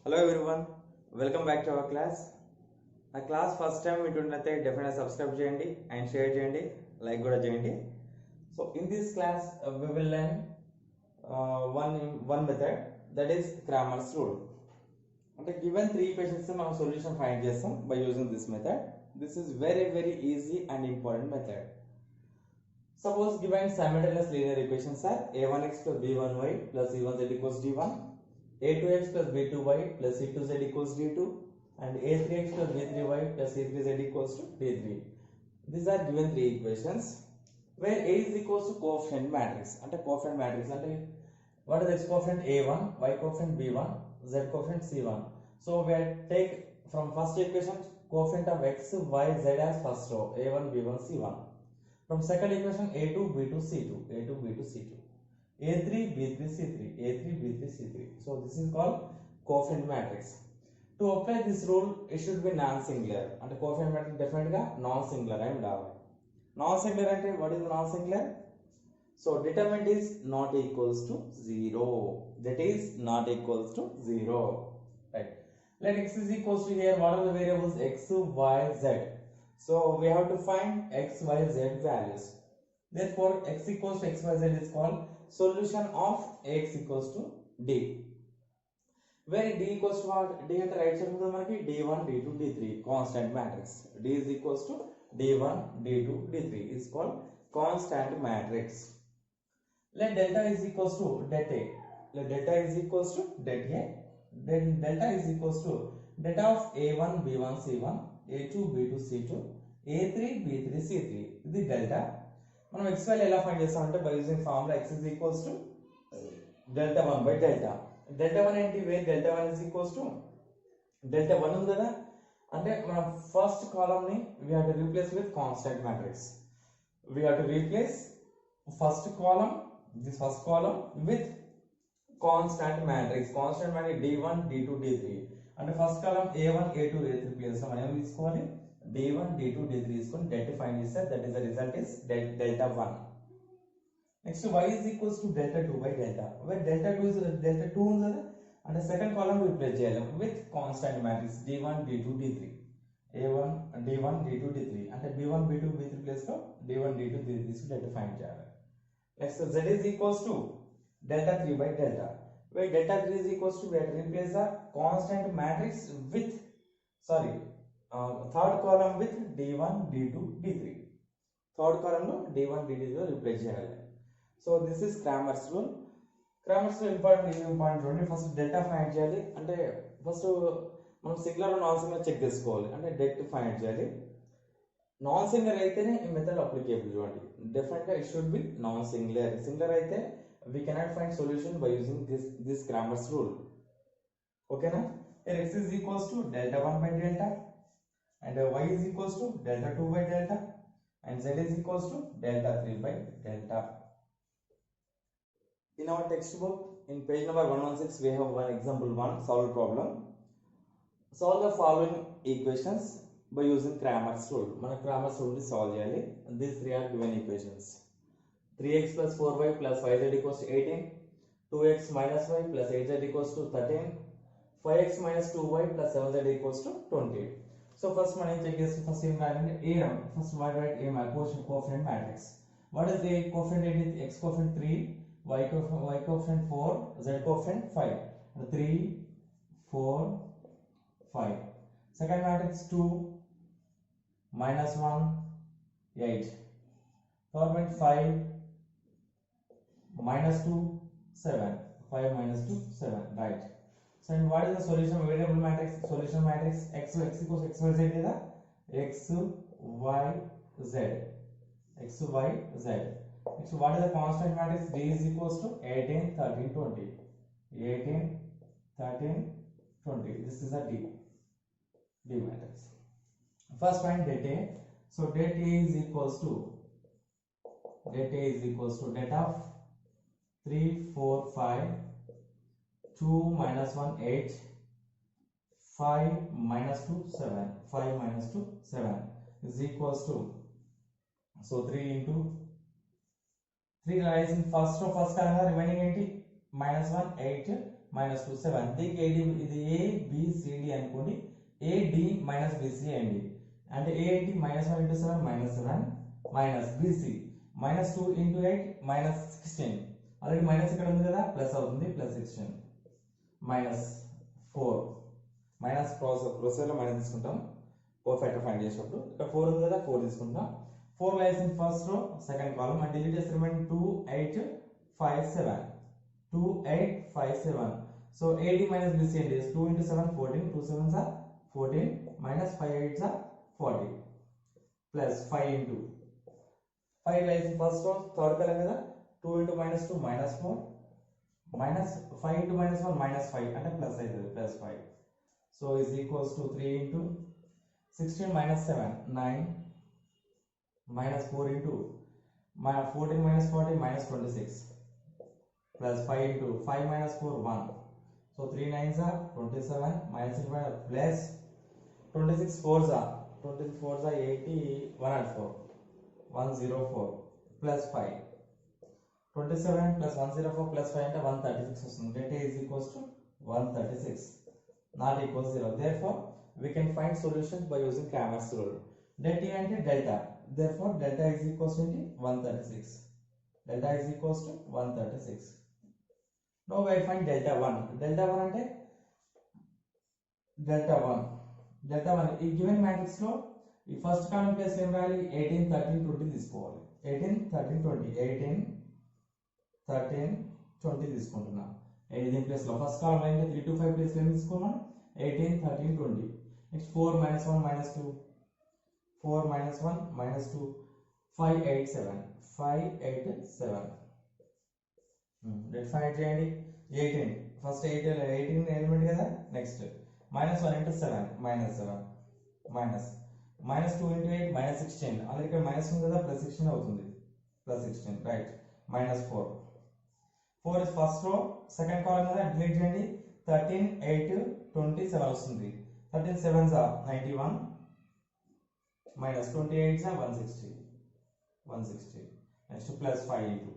Hello everyone, welcome back to our class. నా class first time వింటున్నట్లయితే డెఫినెట్గా subscribe చేయండి and share చేయండి, like కూడా చేయండి. So in this class we will learn one method, that is Cramer's rule. అంటే given three equations మనం solution find చేస్తాం by using this method. This is very easy and important method. Suppose given simultaneous linear equations are a1x plus b1y plus c1z equals d1, a2x plus b2y plus c2z equals d2, and a3x plus b3y plus c3z equals to d3. These are given three equations where A is equals to coefficient matrix. Ante coefficient matrix ante what is x coefficient a1, y coefficient b1, z coefficient c1. So we are take from first equation coefficient of x, y, z as first row a1, b1, c1. From second equation a2, b2, c2, a2, b2, c2, a3, b3, c3, a3, b3, c3. So this is called coefficient matrix. To apply this rule, it should be non-singular. And the coefficient matrix definitely non-singular. Non-singular ante what is non-singular? So determinant is not equals to 0. That is not equals to 0. Right. Let x is equals to here. What are the variables? X, y, z. So we have to find x, y, z values. Therefore, x equals to x, y, z is called solution of x equals to d. Where d equals to what? D at the right side of the d1, d2, d3 constant matrix. D is equals to d1, d2, d3 is called constant matrix. Let delta is equals to det A. Let delta is equals to det A. Then delta is equals to delta of a1, b1, c1, a2, b2, c2, a3, b3, c3. This is delta. మనం x value ఎలా find చేస్తామంటే by using formula x is equals to delta 1 by delta. Delta 1 ఏంటి? where delta 1 is equals to delta 1 ఉంది కదా, అంటే మనం first column ని we have to replace with constant matrix. We have to replace first column, this first column with constant matrix. Constant matrix d1, d2, d3. అంటే first column a1, a2, a3 place లో మనం ఏం తీసుకోవాలి? d1, d2, d3 తీసుకొని delta find చేస్తే that is the result is delta 1. Next y is equals to delta 2 by delta. Where delta 2 is delta 2 ఉంది కదా, అంటే సెకండ్ కాలమ్ రీప్లేస్ చేయాలి with constant matrix d1, d2, d3. a1, d1, d2, d3. అంటే b1, b2, b3 place లో d1, d2, d3 తీసుకొని delta find చేయాలి. Next z is equals to delta 3 by delta. Where delta 3 is equals to, we have to replace the constant matrix with third column with d1, d2, d3. Third column లో d1, d2 replace చేయాలి. So this is Cramer's rule. Cramer's rule important చూడండి. First delta find చేయాలి. అంటే first మనం singular non singular check చేసుకోవాలి. అంటే debt find చేయాలి. Non singular అయితేనే ఈ మెథడ్ అప్లికేబుల్. చూడండి, డెఫినెట్గా it should be non singular. Singular అయితే we cannot find solution by using this Cramer's rule. Okay na? Here x is equals to delta 1 by delta, and y is equals to delta 2 by delta, and z is equals to delta 3 by delta. In our textbook, in page number 116, we have one example 1 solved problem. Solve the following equations by using Cramer's rule. Mana Cramer's rule ni solve cheyali. These three are given equations. 3x plus 4y plus 5z equals to 18, 2x minus y plus 8z equals to 13, 5x minus 2y plus 7z equals to 20. So first మనం check చేస్తే first ఏం రాయాలంటే a round. First what write a coefficient matrix. What is the coefficient? It is x coefficient 3, y coefficient 4, z coefficient 5. 3, 4, 5. Second matrix 2, minus 1, 8. Third one 5, minus 2, 7. 5 minus 2, 7. Right. So and what is the solution variable matrix? Solution matrix x equals x, y, z is x, y, z. X, y, z. Next, what is the constant matrix? D is equals to 18, 13, 20. 18, 13, 20. This is a D matrix. First find det A. So det A is equals to det of 3, 4, 5, 2 minus 1, 8, 5 minus 2, 7. 5 minus 2, 7 is equals to, so 3 into 3 rising first row first column remaining 80 minus 1, 8 minus 2 7 దీనికి AD ఇది A B C D అనుకోండి AD minus BC అండి అంటే AD minus 1 into 7 minus 7 minus BC minus 2 into 8 minus 16 already minus ఇక్కడ ఉంది కదా plus అవుతుంది plus 16 minus 4 minus procedure లో మైనస్ తీసుకుంటాం ఫోర్ ఫ్యాక్టర్ ఫైండ్ చేసేటప్పుడు ఇక్కడ 4 ఉంది కదా 4 తీసుకుంటాం 4 lies in first row second column and delete as remaining 2 8 5 7 2 8 5 7 so AD minus BC is 2 into 7 14 2 7s are 14 minus 5 8s are 40 plus 5 into 5 lies in first row third column kada 2 into minus 2 minus 4 minus 5 into minus 1 minus 5 and plus aitadi plus 5 so is equals to 3 into 16 minus 7 9 minus 4 into 14 minus 40 minus 26 plus 5 into 5 minus 4 1 so 3 9s are 27 minus 5 plus 26 4s are 80 104 104 plus 5 27 plus 104 plus 5 అంటే 136 వస్తుంది delta is equals to 136 not equals 0 therefore we can find solutions by using Cramer's rule delta అంటే delta therefore delta is equals to 136 delta is equals to 136 now we find delta 1 అంటే delta 1 ఈ given matrix లో ఈ first column place ఏం రాయాలి 18 13 20 తీసుకోవాలి 18 13 20 18 13 20 తీసుకుంటున్నా దీని ప్లేస్ లో ఫస్ట్ కాలమ్ లో అయితే 3 to 5 ప్లేస్ లో ఏం తీసుకున్నాం 18 13 20 next 4 minus 1 minus 2 4 minus 1 minus 2 5 8 7 let's find చేయండి 18 ఫస్ట్ 18 ఎలిమెంట్ కదా next minus 1 into 7 minus 7 minus 2 into 8 minus 16 అలాగే ఇక్కడ మైనస్ ఉంది కదా ప్లస్ 16 అవుతుంది plus 16 right minus 4 is first row second column కదా డిలీట్ చేయండి 13 8 27 వస్తుంది 13 7s are 91 minus 28 is 160 next plus 5 into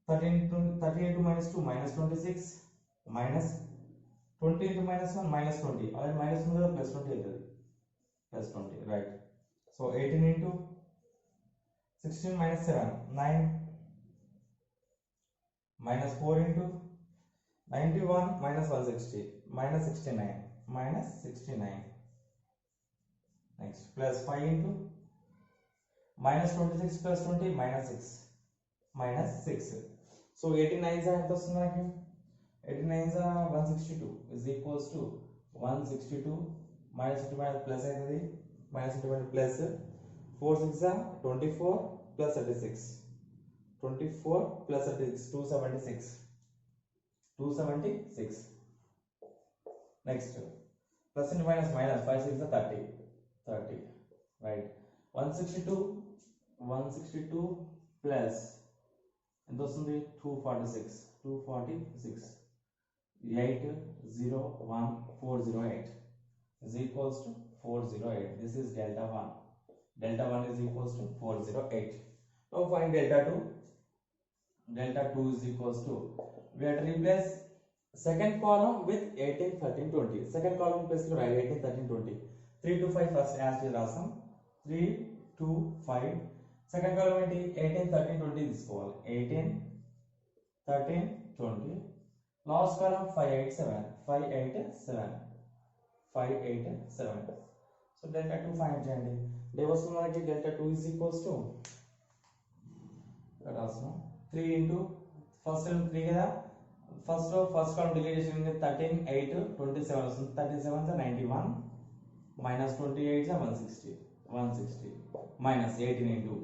13 into minus 2 minus 26 minus 20 into minus 1 minus 20 already minus 1 plus 20 అవుతుంది plus 20 right so 18 into 16 minus 7 9 minus 4 into 91 minus 160 minus 69 next plus 5 into minus 26 plus 20 minus 6 so 89 ఎంత వస్తుంది నాకు 89 162 is equals to 162 minus 20 minus plus అవుతుంది minus 20 plus 4 6 24 plus 36 24 plus 36 276 next plus and minus 5 6 30 right 162 plus ఎంత వస్తుంది 246 801 is equals to 408 this is delta 1 is equals to 408 now find delta 2 is equals to we have to replace second column with 18 13 20 second column place lo write 18 13 20 3 to 5 first as we rasam 3 2 5 second column ఏంటి 18 13 20 తీసుకోవాలి 18 13 20 last column 587 so delta 2 find చేయండి దేవస్తుంది మనకి delta 2 is equals to ఇక్కడ రాస్తాం 3 into first term 3 కదా first column delete చేసి 13 8 27 వస్తుంది 37 is 91 minus 28 is 160 minus 18 into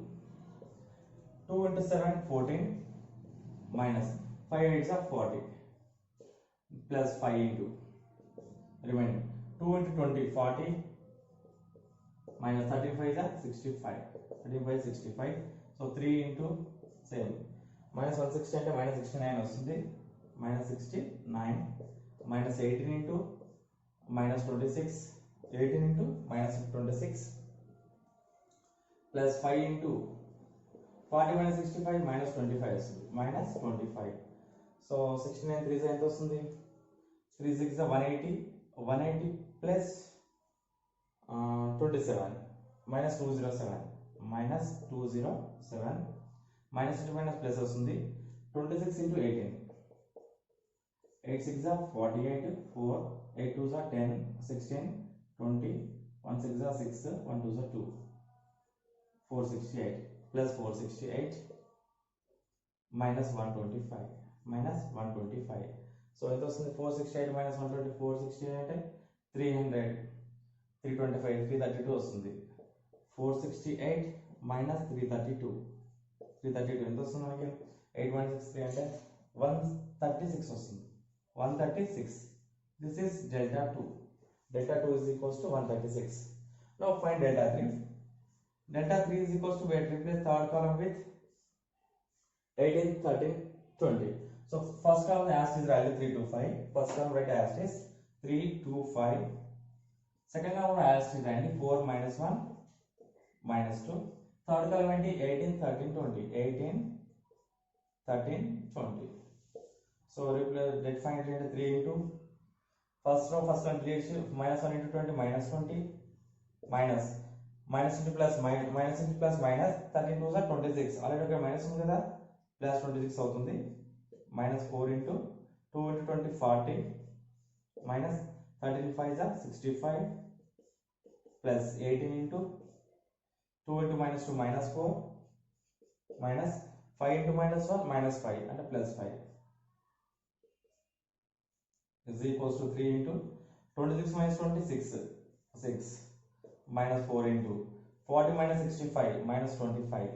2 into 7 14 minus 5 8 is 40 plus 5 into remaining 2 into 20 40 minus 35 is 65 so 3 into same minus 160 అంటే minus 69 వస్తుంది minus 69 minus 18 into minus 26 18 into minus 26 plus 5 into 40 minus 65 minus 25 వస్తుంది minus 25 so 69 3 ఎంత వస్తుంది 3 6 180 180 plus 27 minus 207 minus 207 minus into minus plus వస్తుంది 26 into 18 8 6 48 4 8 2 10 16 20 1 6 6 1 2 2 468 plus 468 minus 125 minus 125 so it was 468 minus 120 468 300 325 332 వస్తుంది 468 minus 332 332 ఎంత వస్తుంది మనకి 8163 అంటే 136 వస్తుంది 136 this is delta 2 is equals to 136 now find delta 3 delta 3 is equals to wait replace third column with 18 13 20 so first column as is value 325 first column write as is 325 second column as is value 4 minus 1 minus 2 third column 18 13 20 18 13 20 so replace let find it into 3 into first row first one delete minus 1 into 20 minus 20 minus minus into plus minus into plus minus 13 2 are 26 already okay minus ఉంది కదా plus 26 అవుతుంది minus 4 into 2 into 20 40 minus 13 5 are 65 plus 18 into 2 into minus 2 minus 4 minus 5 into minus 1 minus 5 and plus 5 is equals to 3 into 26 minus 26 6 minus 4 into 40 minus 65 minus 25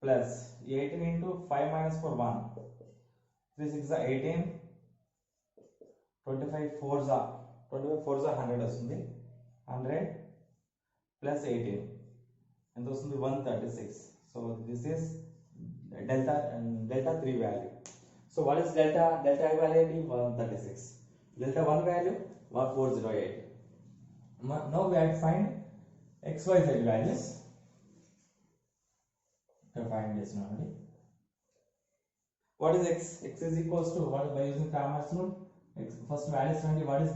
plus 18 into 5 minus 4 1 3 6 are 18 25 4s are 100 వస్తుంది 100 plus 18 ఎంత వస్తుంది 136 so this is delta 3 value so what is delta value 136 delta 1 value 1408 now we have to find xyz values to find this now what is x is equals to what by using Cramer's rule x first values find what is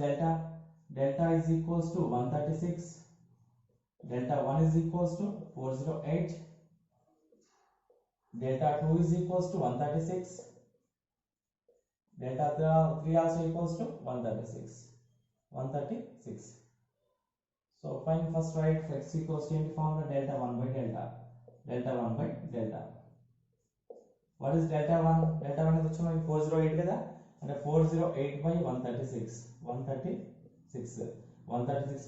delta is equals to 136 delta 1 is equals to 408 delta 2 is equals to 136 delta 3 also equals to 136 so find first right x equals to the formula delta 1 by delta 1 by delta what is delta 1 is వచ్చి మనకి 408 కదా అంటే 408 by 136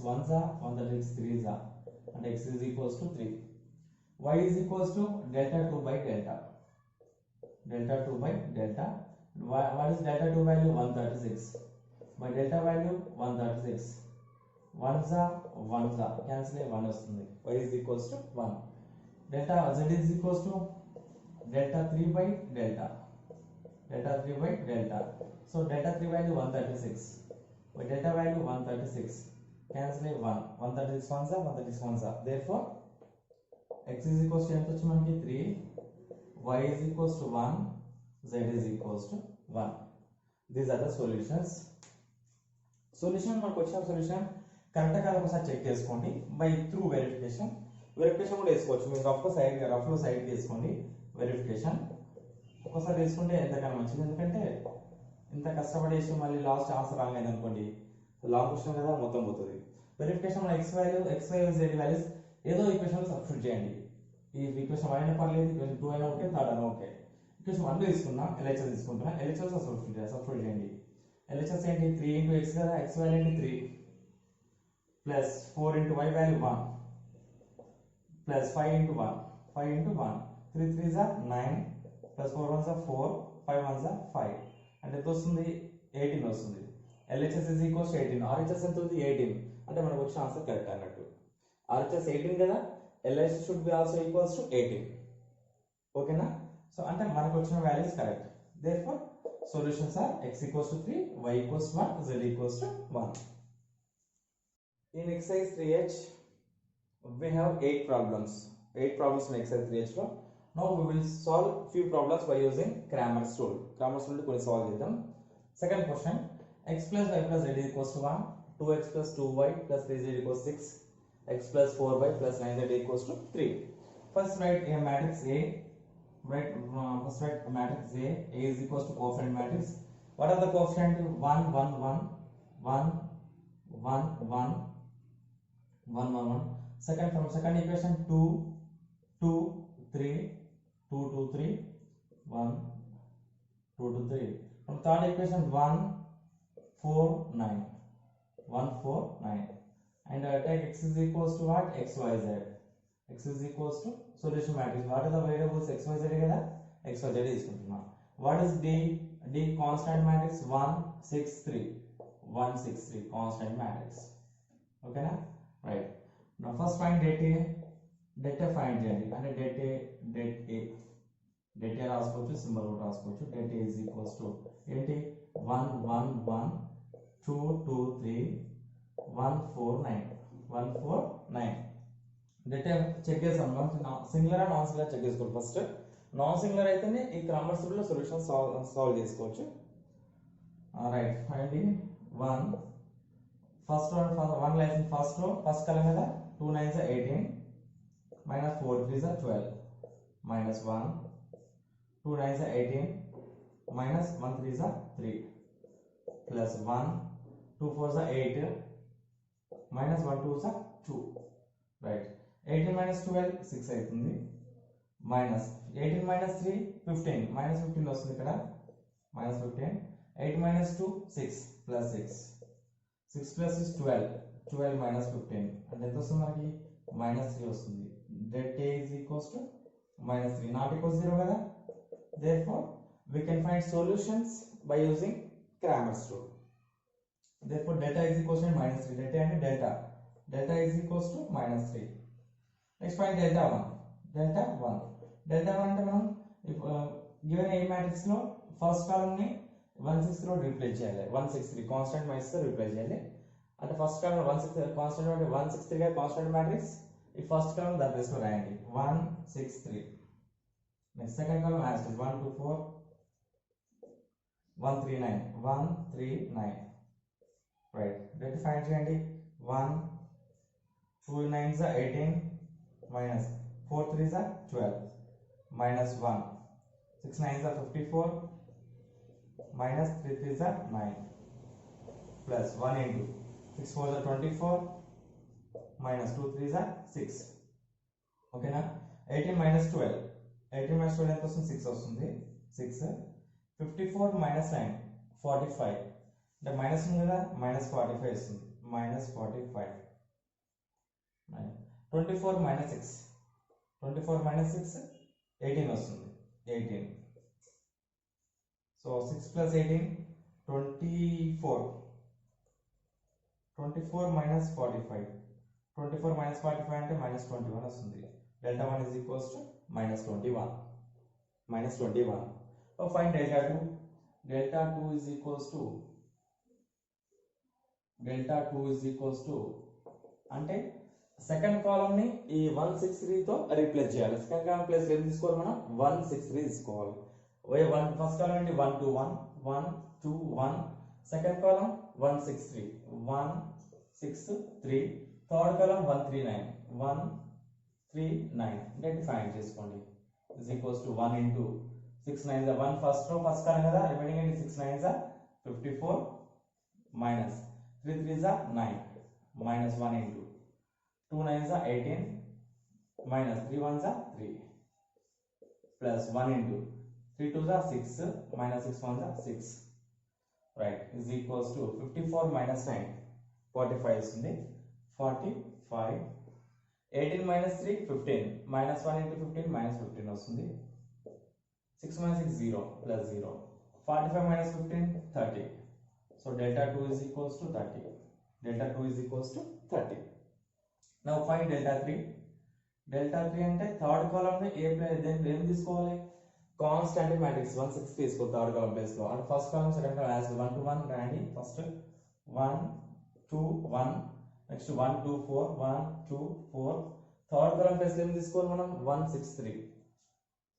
ones are 136 threes are and x is equals to 3 y is equals to delta 2 by delta what is delta 2 value 136 by delta value 136 ones are cancel 1 వస్తుంది y is equals to 1 delta z is equals to delta 3 by delta so delta 3 value 136 by delta value 136 cancel 1 136 ones are 136 ones are therefore x is equals to ఎంత వచ్చి మనకి 3 y is equals to 1 z is equals to 1 these are the solutions మనకు వచ్చిన solution correct గా ఒకసారి check చేసుకోండి by through verification కూడా వేసుకోవచ్చు మీరు రఫ్ లో సైడ్ తీసుకోండి వెరిఫికేషన్ ఒకసారి వేసుకుంటే ఎంతకన్నా మంచిది ఎందుకంటే ఇంత కష్టపడేసి మళ్ళీ లాస్ట్ ఆన్సర్ రాంగ్ అయింది అనుకోండి లాంగ్ క్వశ్చన్ కదా మొత్తం పోతుంది verification x y z values ఏదో ఈక్వేషన్ లో సబ్స్టిట్యూట్ చేయండి ఈ ఈక్వేషన్ 1 అయినా పర్లేదు ఈక్వేషన్ 2 అయినా ఓకే థర్డ్ అయినా ఓకే ఈక్వేషన్ 1 తీసుకున్నా LHS తీసుకుంటున్నా LHS లో సబ్స్టిట్యూట్ చేయండి LHS ఏంటి 3 into x కదా x వాల్యూ ఏంటి 3 plus 4 into y value 1 plus 5 into 1 3 3s are 9 plus 4 1s are 4 5 1s are 5 అంటే ఎంత వస్తుంది 18 వస్తుంది LHS is equals to 18 RHS ఎంత ఉంది 18 అంటే మనకు వచ్చిన ఆన్సర్ కరెక్ట్ అన్నట్టు RHS 18 కదా LHS should be also equals to 18 ఓకేనా సో అంటే మనకు వచ్చిన values correct therefore solutions are x equals to 3 y equals to 1 z equals to 1 in exercise 3h we have 8 problems in exercise 3h లో Now we will solve few problems by using Cramer's rule. Cramer's rule को solve చేద్దాం. Second question, x plus y plus z equals to 1, 2x plus 2y plus 3z equals 6, x plus 4y plus 9z equals to 3. First write a matrix A. First write a matrix A. A is equals to coefficient matrix. What are the coefficient? 1 1 1 1 1 1 1 1 1. Second, from second equation 2 2 3 2 2 3 1 2 2 3. From third equation 1 4 9 1 4 9. And take x is equals to what? X y z. X is equals to solution matrix. What are the variables? X y z kada? X y z తీసుకుంటున్నా. What is D? D constant matrix 1 6 3 1 6 3 constant matrix. Okay na? Right. Now first find det A. Det A find చేయండి. అంటే det A రాసుకోవచ్చు, symbol కూడా రాసుకోవచ్చు. det A is equals to ఏంటి 1 1 1 2 2 3 1 4 9 1 4 9. det A check చేసాం. Singular non singular check చేసుకోవాలి. First non singular అయితేనే ఈ క్రామర్స్ రూల్ లో సొల్యూషన్ సాల్వ్ చేసుకోవచ్చు. Right find 1 first one life first row first కలం కదా 2 9s are 18 minus 4 3s are 12 minus 1 2 9s are 18 minus 1 3s are 3 plus 1 2 4s are 8 minus 1 2s are 2. Right. 18 minus 12 6 అవుతుంది minus 18 minus 3 15 minus 15 వస్తుంది ఇక్కడ minus 15. 8 minus 2 6 plus 6 6 plus is 12 minus 15 అంటే ఎంత వస్తుంది మనకి minus 3 వస్తుంది. det A is equals to minus 3 not equals 0 కదా. Therefore we can find solutions by using Cramer's rule. Therefore delta is equals to minus 3. delta and delta is equals to minus 3. Next find delta 1 అంటే మనం given A matrix లో first column ని 163 లో replace చేయాలి. 163 constant minus తో replace చేయాలి. అంటే first column 163 constant అంటే 163 గా కాన్స్టెంట్ మ్యాట్రిక్స్ ఈ ఫస్ట్ కాలమ్ దాని ప్లేస్ లో రాయండి 163. Next second column as 1 2 4 139 right. Debt find చేయండి 1 2 9s are 18 minus 4 3s are 12 minus 1 6 9s are 54 minus 3 3s are 9 plus 1 into 6 4s are 24 minus 2 3s are 6. Okay na. 18 minus 12 ఎంత వస్తుంది 6 వస్తుంది 6. 54 minus 9 45 అంటే minus ఉంది కదా minus 45 వస్తుంది minus 45. 24 minus 6 18 వస్తుంది 18. So 6 plus 18 24 minus 45 అంటే minus 21 వస్తుంది. delta 1 is equals to minus 21. So find delta 2 is equals to అంటే సెకండ్ కాలమ్ ని ఈ 163 తో రీప్లేస్ చేయాలి. సెకండ్ కాలమ్ ప్లేస్ ఏం తీసుకోవాలి మనం 163 తీసుకోవాలి. ఫస్ట్ కాలమ్ ఏంటి 1 2 1 1 2 1. Second column 163 1 6 3. Third column 139 139. Debt find చేసుకోండి is equals to 1 into 6 9s are 1 first row first column కదా రిమైనింగ్ ఏంటి 6 9s are 54 minus 3 3s are 9 minus 1 into 2 9s are 18 minus 3 1s are 3 plus 1 into 3 2s are 6 minus 6 1s are 6. Right, is equals to 54 minus 9 45 వస్తుంది 45. 18 minus 3 15 minus 1 into 15 minus 15 వస్తుంది 6 minus 6 0 plus 0. 45 minus 15 30. So delta 2 is equals to 30. Now find delta 3 అంటే third column ని ఏం తీసుకోవాలి constant matrix 160 తీసుకో third column place లో. అంటే first column second column as 1 to 1 రాయండి. First 1 2 1 next 1 2 4 1 2 4. Third column place లో ఏం తీసుకోవాలి మనం 163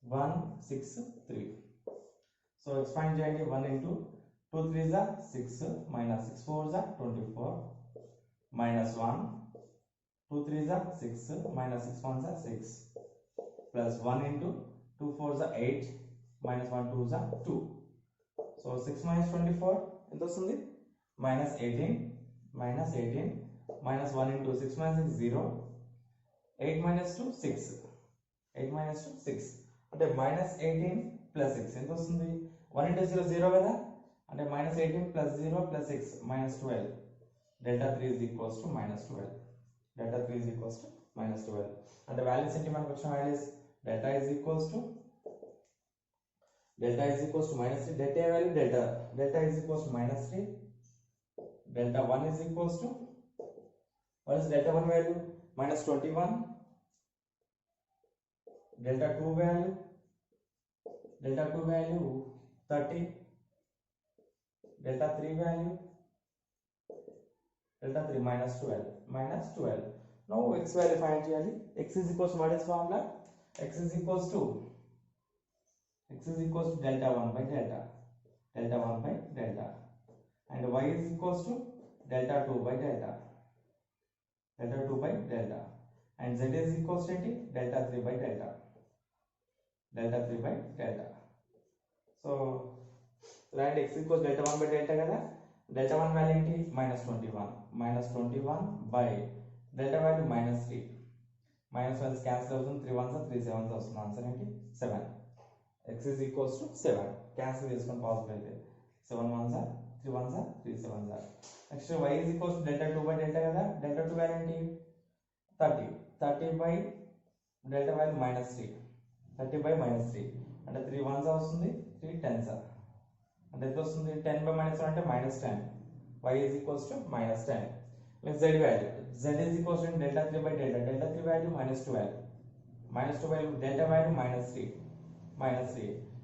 1 6 3. So expand చేయండి 1 into 2 3s are 6 minus 6 4s are 24 minus 1 2 3s are 6 minus 6 1s are 6 plus 1 into 2 4s are 8 minus 1 2s are 2. So 6 minus 24 ఎంత వస్తుంది minus 18 minus 1 into 6 minus 6 0 8 minus 2 6 8 minus 2 6 అంటే minus 18 plus 6 ఎంత వస్తుంది 1 into 0 0 కదా అంటే minus 18 plus 0 plus 6 minus 12 delta 3 is equals to minus 12 delta 3 is equals to minus 12 అంటే values ఏంటి మనకు వచ్చిన values delta is equals to minus 3 delta value delta is equals to minus 3 delta 1 is equals to what is delta 1 value minus 21 delta 2 value 30 delta 3 value delta 3 minus 12 now x value find చేయాలి x is equals to what is formula x is equals to delta 1 by delta 1 by delta and y is equals to delta 2 by delta 2 by delta and z is equals to delta 3 by delta 3 by delta. So write x equals delta 1 by delta kada delta 1 value enti minus 21 by delta value minus 3 minus 1 cancel అవుతుంది 3 1s 3 7s వస్తుంది answer ఏంటి 7 x is equals to 7 cancel చేసుకొని positive అయితే 7 1s 3 1s 3 7s next y is equals to delta 2 by delta kada delta 2 value enti 30 by delta value minus 3 30 by minus 3 అంటే 3 1s వస్తుంది 3 10s అంటే ఎంత వస్తుంది 10 by minus 1 అంటే minus 10 y is equals to minus 10 with z value z is equals to delta 3 by delta 3 value minus 12 value delta value minus 3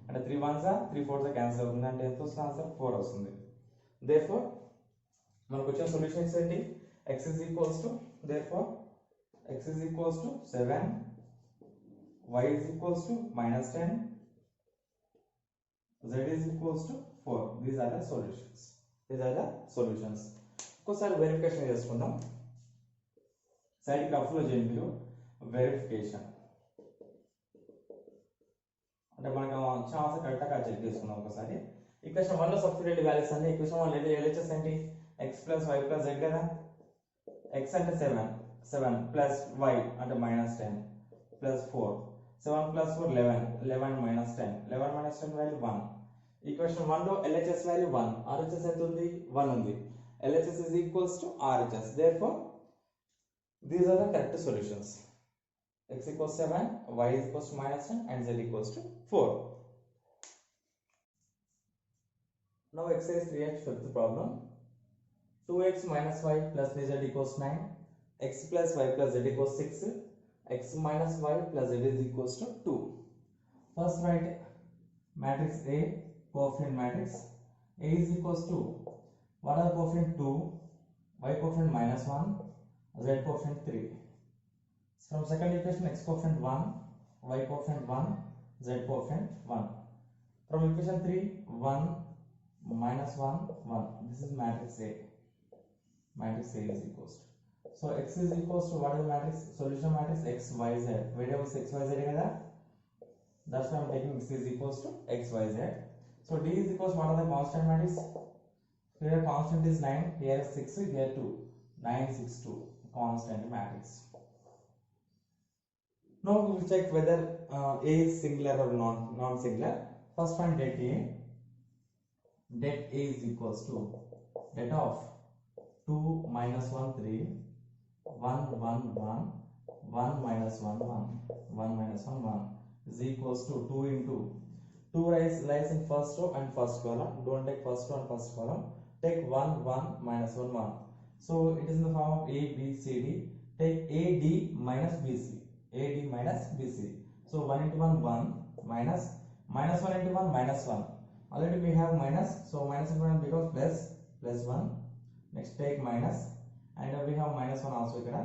అంటే 3 1s 3 4s cancel అవుతుంది అంటే ఎంత వస్తుంది ఆన్సర్ 4 వస్తుంది therefore మనకు వచ్చిన సొల్యూషన్స్ ఏంటి x is equals to therefore x is equals to 7 y is equals to minus 10 z is equals to 4 these are the solutions ఒకసారి వెరిఫికేషన్ చేసుకుందాం సైడ్ గ్రాఫ్ లో చేయండి మీరు వెరిఫికేషన్ అంటే మనకు ఛాన్స్ కరెక్ట్గా చెక్ చేసుకుందాం ఒకసారి ఈక్వేషన్ 1 లో సబ్స్టిట్యూట్ వాల్యూస్ అన్ని ఈక్వేషన్ 1 లో LHS ఏంటి x + y + z కదా x అంటే 7 plus y అంటే minus 10 plus 4 7 plus 4 11 minus 10 value 1 equation 1 లో LHS value 1 RHS ఎంత ఉంది 1 ఉంది LHS is equals to RHS therefore these are the correct solutions x equals 7 y is equals to minus 10 and z equals to 4 now exercise 3x fifth problem 2x minus y plus z equals 9 x plus y plus z equals 6 x minus y plus z is equals to 2 first write matrix A coefficient matrix A is equals to what are the coefficient 2 y coefficient minus 1 z coefficient 3 from second equation x coefficient 1 y coefficient 1 z coefficient 1 from equation 3 1 minus 1 1 this is matrix A is equals to so x is equals to what is the matrix solution matrix x y z variables x y z kada that's why I'm taking x is equals to x y z so d is equals to what are the constant matrix here constant is 9 here is 6 here 2 9 6 2 constant matrix now we will check whether A is singular or non singular first find det A is equals to det of 2 minus 1 3 1 1 1 1 minus 1 1 1 minus 1 1 is equals to 2 into 2 lies in first row and first column don't take first row and first column take 1 1 minus 1 1 so it is in the form of A B C D take AD minus BC so 1 into 1 1 minus 1 into 1 minus 1 already we have minus so minus into 1 becomes plus 1 next take minus and we have minus 1 also ikkada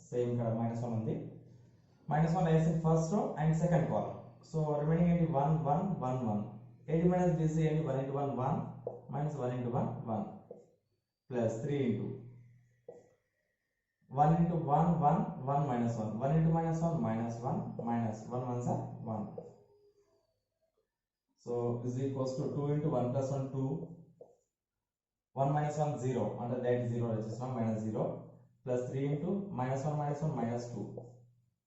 same ikkada minus 1 undi minus 1 lies in first row and second column So remaining ఏంటి 1 1 1 1. 8 minus BC ఏంటి 1 into 1 1 minus 1 into 1 1 plus 3 into 1 into 1 1 1 minus 1 1 into minus 1 minus 1 minus 1 ones are 1. So is equals to 2 into 1 plus 1 2 1 minus 1 0 under that 0 which is now minus 0 plus 3 into minus 1 minus 1 minus 2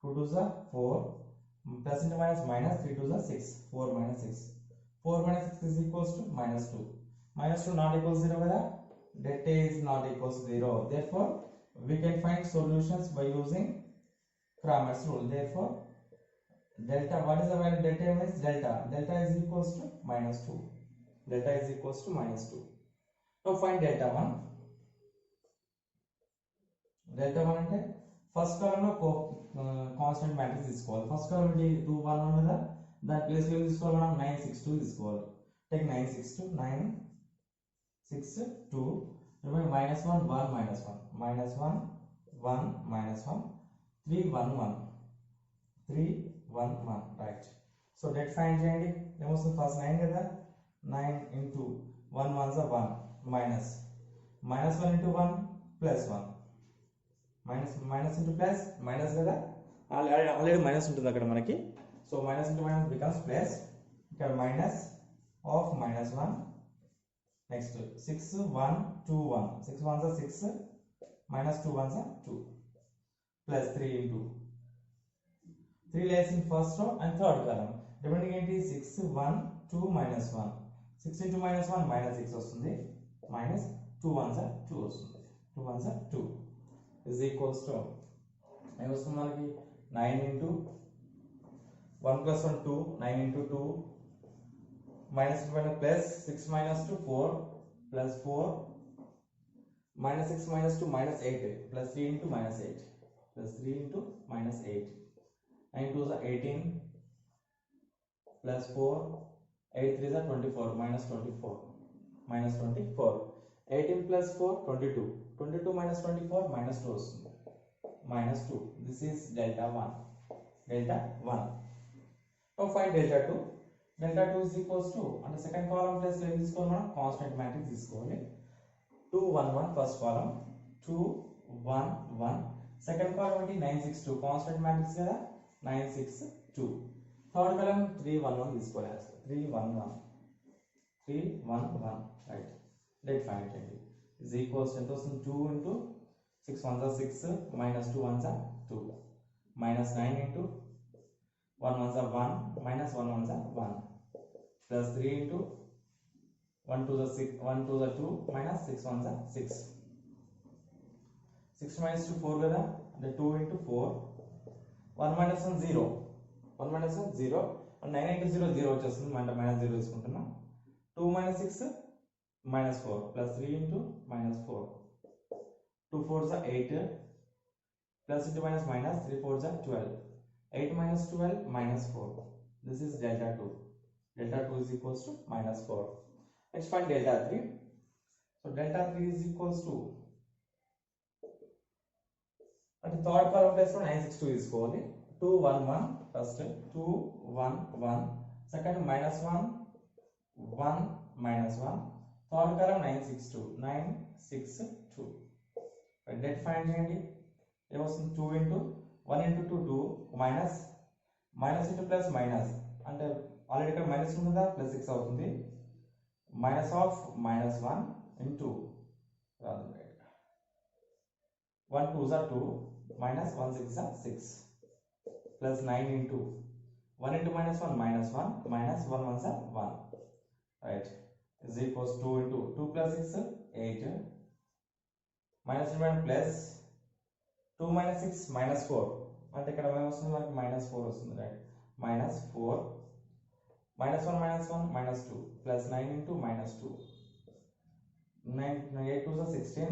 2 to the 4 plus into minus minus 3 to the 6 4 minus 6 4 minus 6 is equals to minus 2 minus 2 not equals 0 whether delta is not equals to 0 therefore we can find solutions by using Cramer's rule. Therefore delta, what is the value delta means delta is equals to minus 2 delta is equals to minus 2. Now find delta 1 అంటే first column లో constant matrix తీసుకోవాలి first column ఏంటి 2 1 1 కదా దాని place లో తీసుకోవాలి మనం 9 6 2 తీసుకోవాలి take 9 6 2 9 6 2 remember minus 1 1 minus 1 minus 1 1 minus 1 3 1 1 3 1 1 right so that find చేయండి ఏమొస్తుంది ఫస్ట్ 9 కదా 9 into 1 1 is 1 minus 1 into 1 plus 1 minus into plus minus కదా ఆల్రెడీ మైనస్ ఉంటుంది అక్కడ మనకి so minus into minus becomes plus ఇక్కడ minus of minus 1 next 6 1 2 1 6 ones are 6 minus 2 ones are 2 plus 3 into 3 lies in first row and third column remaining ఏంటి 6 1 2 minus 1 6 into minus 1 minus 6 వస్తుంది minus 2 ones are 2 వస్తుంది 2 ones are 2 is equals to ఏం వస్తుంది మనకి 9 into 1 plus 1 2 9 into 2 minus 1 plus 6 minus 2 4 plus 4 minus 6 minus 2 minus 8 plus 3 into minus 8 plus 3 into minus 8 9 2 is 18 plus 4 8 3 is 24 minus 24 minus 24 18 plus 4 22 22 minus 24 minus 2 minus 2 this is delta 1 now find delta 2 delta 2 is equals to and the second column place lo తీసుకోవాలి మనం constant matrix తీసుకోవాలి 2 1 1 first column 2 1 1 second column ఏంటి 9 6 2 constant matrix కదా 9 6 2 third column 3 1 1 తీసుకోవాలి 3 1 1 3 1 1 right let find it is equals to 2 into 6 ones are 6 minus 2 ones are 2 minus 9 into 1 ones are 1 minus 1 ones are 1 plus 3 into 1 to the 6 1 to the 2 minus 6 ones are 6 6 minus 2 4 కదా the 2 into 4 1 minus 1 0 1 minus 1 0 and 9 into 0 0 వచ్చేస్తుంది అంటే minus 0 తీసుకుంటున్నాం 2 minus 6 minus 4 plus 3 into minus 4 2 4s are 8 plus into minus minus 3 4s are 12 8 minus 12 minus 4 this is delta 2 is equals to minus 4 let's find delta 3 so delta 3 is equals to at the third column place 962 తీసుకోవాలి 2 1 1 first 2 1 1 second minus 1 1 minus 1 third column 962 962 that find చేయండి ఏమొస్తుంది 2 into 1 into 2 2 minus into plus minus అంటే already ఇక్కడ minus ఉంటుందా plus 6 అవుతుంది minus of minus 1 into 1 2s are 2 minus 1 6 are 6 plus 9 into 1 into minus 1 minus 1 minus 1 1s are 1 right is equals 2 into 2 plus 6 8 minus 1 plus 2 minus 6 minus 4 అంటే ఇక్కడ ఏమొస్తుంది మనకి minus 4 వస్తుంది right minus 4 minus 1 minus 1 minus 2 plus 9 into minus 2 9 8 2s are 16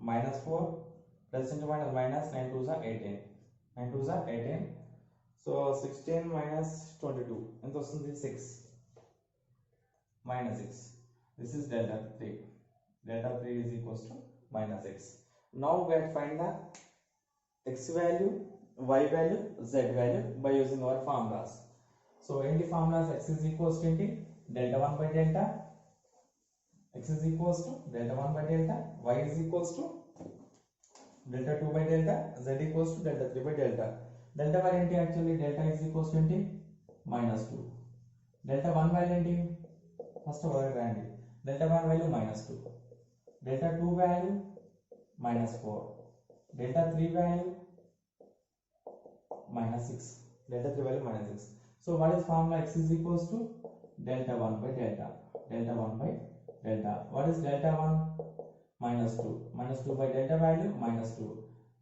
minus 4 plus into minus minus 9 2s are 18 9 2s are 18 so 16 minus 22 ఎంత వస్తుంది 6 minus 6 this is delta 3 is equals to minus 6 now we have to find the x value y value z value by using our formulas so ఏంటి formulas x is equals to ఏంటి delta 1 by delta x is equals to delta 1 by delta y is equals to delta 2 by delta z equals to delta 3 by delta. Delta value ఏంటి actually delta is equals to ఏంటి -2. delta 1 value ఏంటి first ఒకటి రాయండి delta 1 value -2, delta 2 value -4, delta 3 value -6, delta 3 value -6. So what is formula x is equals to delta 1 by delta, delta 1 by delta. What is delta 1? -2, -2 by delta value -2,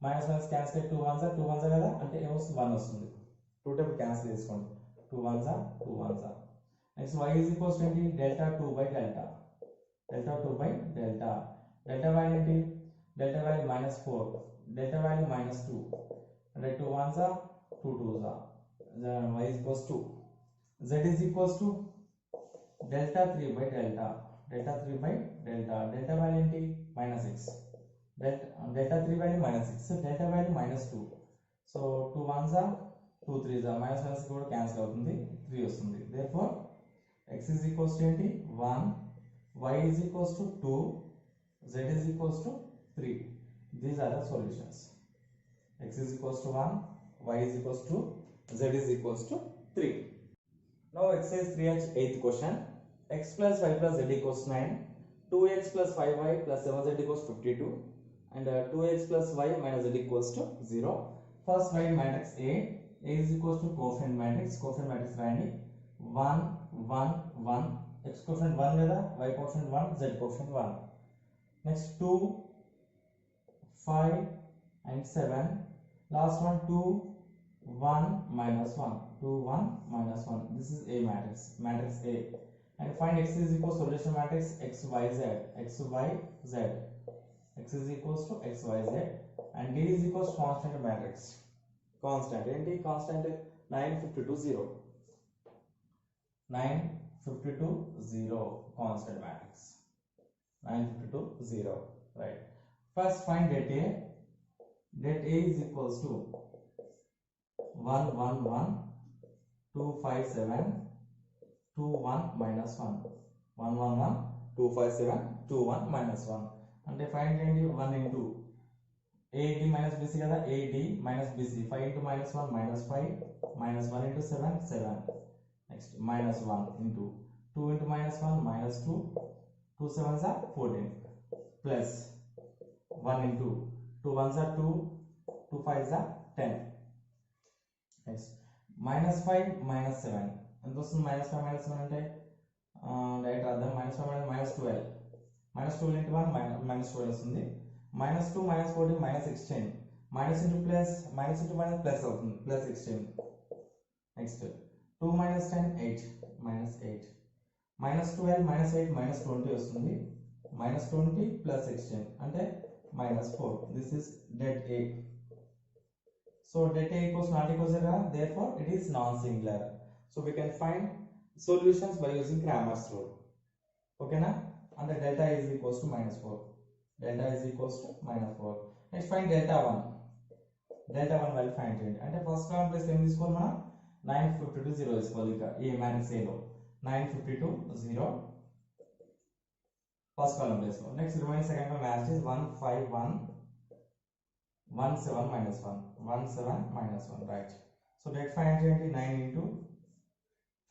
-1 cancel 2 ones are 2 ones are కదా అంటే ఏమొస్తుంది 1 వస్తుంది. 2 type cancel చేసుకోండి 2 ones are 2 ones are. Next y is equals to ఏంటి delta 2 by delta, delta 2 by delta. delta value ఏంటి delta value -4, delta value -2 అంటే 2 ones are 2 twos are. Then y is equals to z is equals to delta 3 by delta, delta 3 by delta. delta value ఏంటి -6, delta 3 value -6, so delta value -2. so 2 ones are 2 threes are -1 కూడా cancel అవుతుంది 3 వస్తుంది. therefore x is equals to ఏంటి 1, y is equals to 2, z is equals to 3. these are the solutions. x is equals to 1, y is equals to, z is equals to 3. Now exercise 3h 8th question. x plus y plus z equals 9, 2x plus 5y plus 7z equals 52, and 2x plus y minus z equals to 0. First write matrix A is equals to coefficient matrix రాయండి 1 1 1, x coefficient 1 లేదా y coefficient 1, z coefficient 1. next 2 5 and 7, last one 2 1 minus 1, 2 1 minus 1. this is A matrix A. and find x is equals to solution matrix x y z, x is equals to x y z, and D is equals to constant matrix. constant ఏంటి constant 952 0, 952 0 constant matrix 952 0. right, first find det A. det A is equals to 1 1 1 2 5 7 2 1 minus 1, 1 1 1 2 5 7 2 1 minus 1. అంటే find చేయండి 1 into AD minus BC కదా, AD minus BC, 5 into minus 1 minus 5, minus 1 into 7 7. next minus 1 into 2 into minus 1 minus 2, 2 sevens are 14, plus 1 into 2 ones are 2, 2 fives are 10. next minus 5 minus 7 ఎంత వస్తుంది minus 5 minus 7 అంటే direct రాద్దాం minus 5 minus 12, minus 12 into 1 minus 12 వస్తుంది, minus 2 minus 14 minus 16, minus into plus minus into minus plus అవుతుంది plus 16. next 2 minus 10 8 minus 8, minus 12 minus 8 minus 20 వస్తుంది, minus 20 plus 16 అంటే minus 4. this is det A. so det A equals not equals to 0, therefore it is non-singular. so we can find solutions by using Cramer's rule. okay na, and the delta is equals to -4, delta is equals to -4. next find delta 1 value find చేయండి. అంటే first column place ఏం తీసుకోవాలి మనం 952 0 తీసుకోవాలి. ఇక ఈ matrix A లో 952 0 first column place లో. Next remaining second column matrix 1 5 1 1 7 minus 1, 1 7 minus 1. right, so det find చేయండి 9 into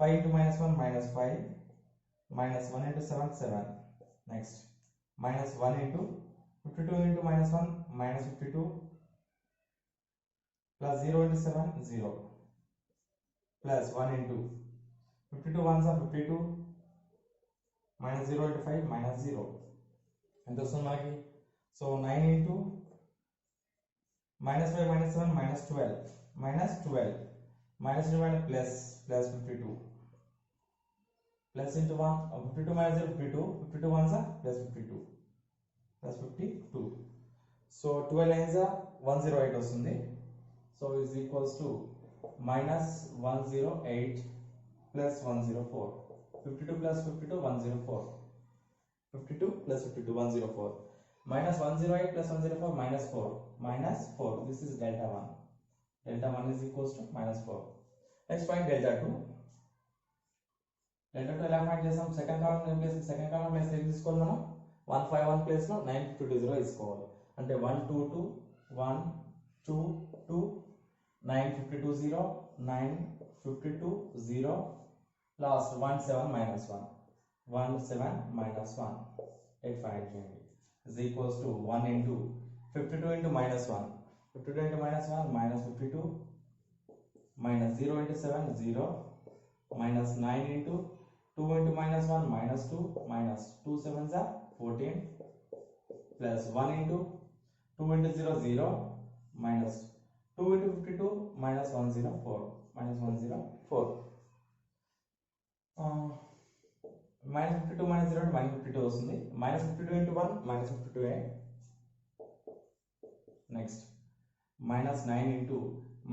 5 into minus 1 minus 5, minus 1 into 7 7. next minus 1 into 52 into minus 1 minus 52, plus 0 into 7 0, plus 1 into 52 ones are 52, minus 0 into 5 minus 0. ఎంత వస్తుంది మనకి? so 9 into minus 5 minus 7 minus 12, minus 12, minus into minus plus 52, plus into 1 52 minus 0 52, 52 ones are plus 52, plus 52. so 12 lines are 108 వస్తుంది. so is equals to minus 108 plus 104, 52 plus 52 104, 52 plus 52 104, minus 108 plus 104 minus 4, minus 4. this is delta 1 is equals to minus 4. next find delta 2. Delta 2 ఎలా find చేసాం? Second column place ఏం తీసుకోవాలి మనం? 151 place లో 952 తీసుకోవాలి. అంటే 122 1 2 2 952 0 952 0 last 17 minus 1 17 minus 1 8 find చేయండి is equals to 1 into 52 into minus 1 52 into minus 1 minus 52 minus 0 into 7 0 minus 9 into 2 into minus 1 minus 2 minus 2 7s are 14 plus 1 into 2 into 0 0 minus 2 into 52 minus 104 minus 104 minus 52 minus 0 minus 52 వస్తుంది. minus 52 into 1 minus 52 next minus 9 into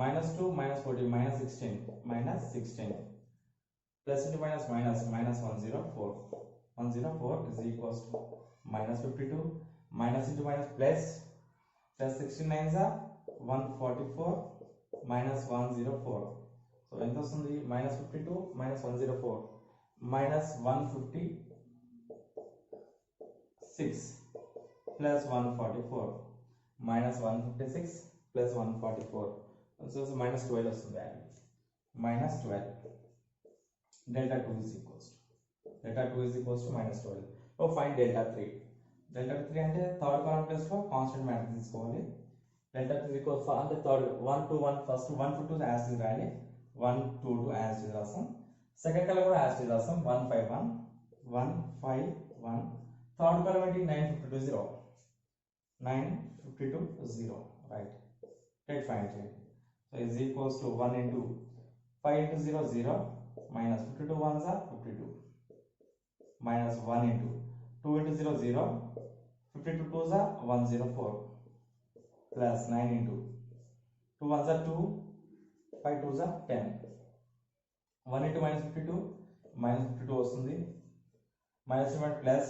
minus 2 minus 14 minus 16 plus into minus minus 104 is equals to minus 52 minus into minus plus 69 are 144 minus 104 so ఎంత వస్తుంది? minus 52 minus 104 minus 156 plus 144 minus 156 plus 144 so minus 12 వస్తుంది value minus 12 delta 2 is equals to minus 12. So find delta 3 అంటే third column place లో constant matrix తీసుకోవాలి. delta 3 equals అంటే third 1 to 1 first 1 to 2 as it రాయాలి 1 2 2 as it రాస్తాం. Second column కూడా as it రాస్తాం 151 third column ఏంటి 952 0 right debt find చేయండి. So is equals to 1 into 5 into 0 0 minus 52 ones are 52 minus 1 into 2 into 0 0 52 twos are 104 plus 9 into 2 ones are 2 5 twos are 10 1 into minus 52 వస్తుంది minus 7 plus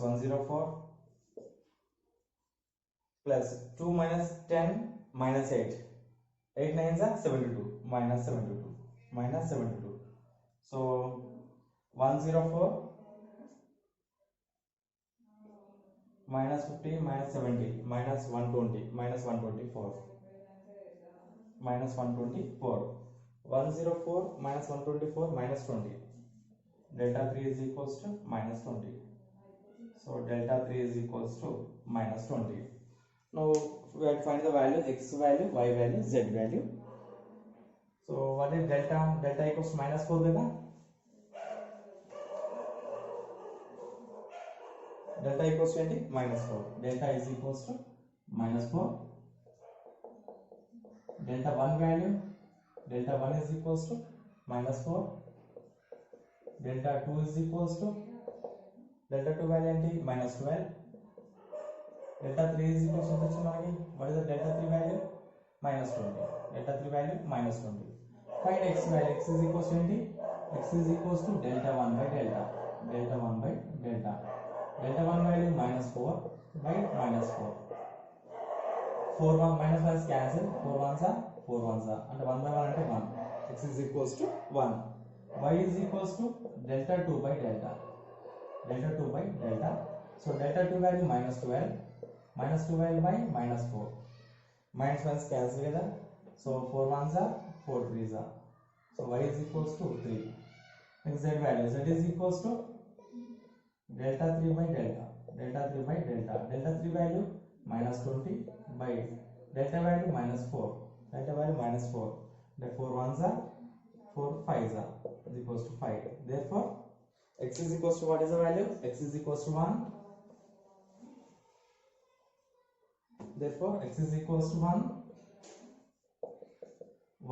104 plus 2 minus 10 minus 8 nines are 72 minus 72 so 104 minus 50 minus 70 minus 120 minus 124 minus 124 104 minus 124 minus 20 delta 3 is equals to minus 20 so delta 3 is equals to minus 20. Now we have to find the value x value, y value, z value. So what is delta? Delta equals to minus 4 కదా. Delta equals to minus 4. Delta is equals to minus 4. Delta 1 value. Delta 1 is equals to minus 4. Delta 2 is equals to delta 2 value minus 12. Delta 3 is equals to what is the delta 3 value? Minus 20. Delta 3 value minus 20. Find x value. X is equals to x is equals to delta 1 by delta. Delta 1 by delta. Delta 1 value minus 4 by minus 4. 4 1 minus 1 is cancelled. 4 1s are 4 1s are and 1 by 1 and 1. X is equals to 1. Y is equals to delta 2 by delta. Delta 2 by delta. So delta 2 value minus 12. Minus 12 by minus 4. Minus 1 is cancelled together. So 4 1s are 4 3s are. So y is equals to 3. Next z value. Z is equals to delta 3 by delta. Delta 3 by delta. Delta 3 value minus 20 by delta value minus 4. Delta value minus 4. The 4 1s are 4 5s are is equals to 5. Therefore x is equals to what is the value? X is equals to 1. Therefore x is equals to 1,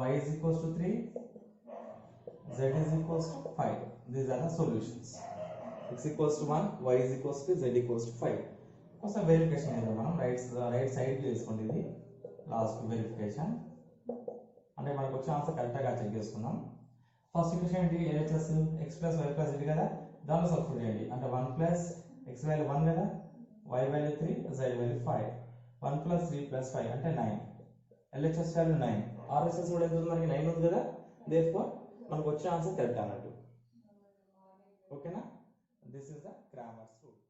y is equals to 3, z is equals to 5. These are the solutions. X equals to 1, y is equals to 3, z equals to 5. First verification మనం right side కి తీసుకోండి ఇది last verification అంటే మనకు వచ్చే answer కరెక్ట్గా check చేసుకుందాం. First equation ఏంటి? LHS x plus y plus z కదా, దానిలో సబ్స్టిట్యూట్ చేయండి. అంటే 1 plus x value 1 కదా, y value 3, z value 5. 1 plus 3 plus 5 అంటే 9. LHS value 9. RHS కూడా ఎంత ఉంది? మనకి 9 ఉంది కదా. Therefore మనకు వచ్చే ఆన్సర్ కరెక్ట్ అన్నట్టు. ఓకేనా, this is the Cramer's rule.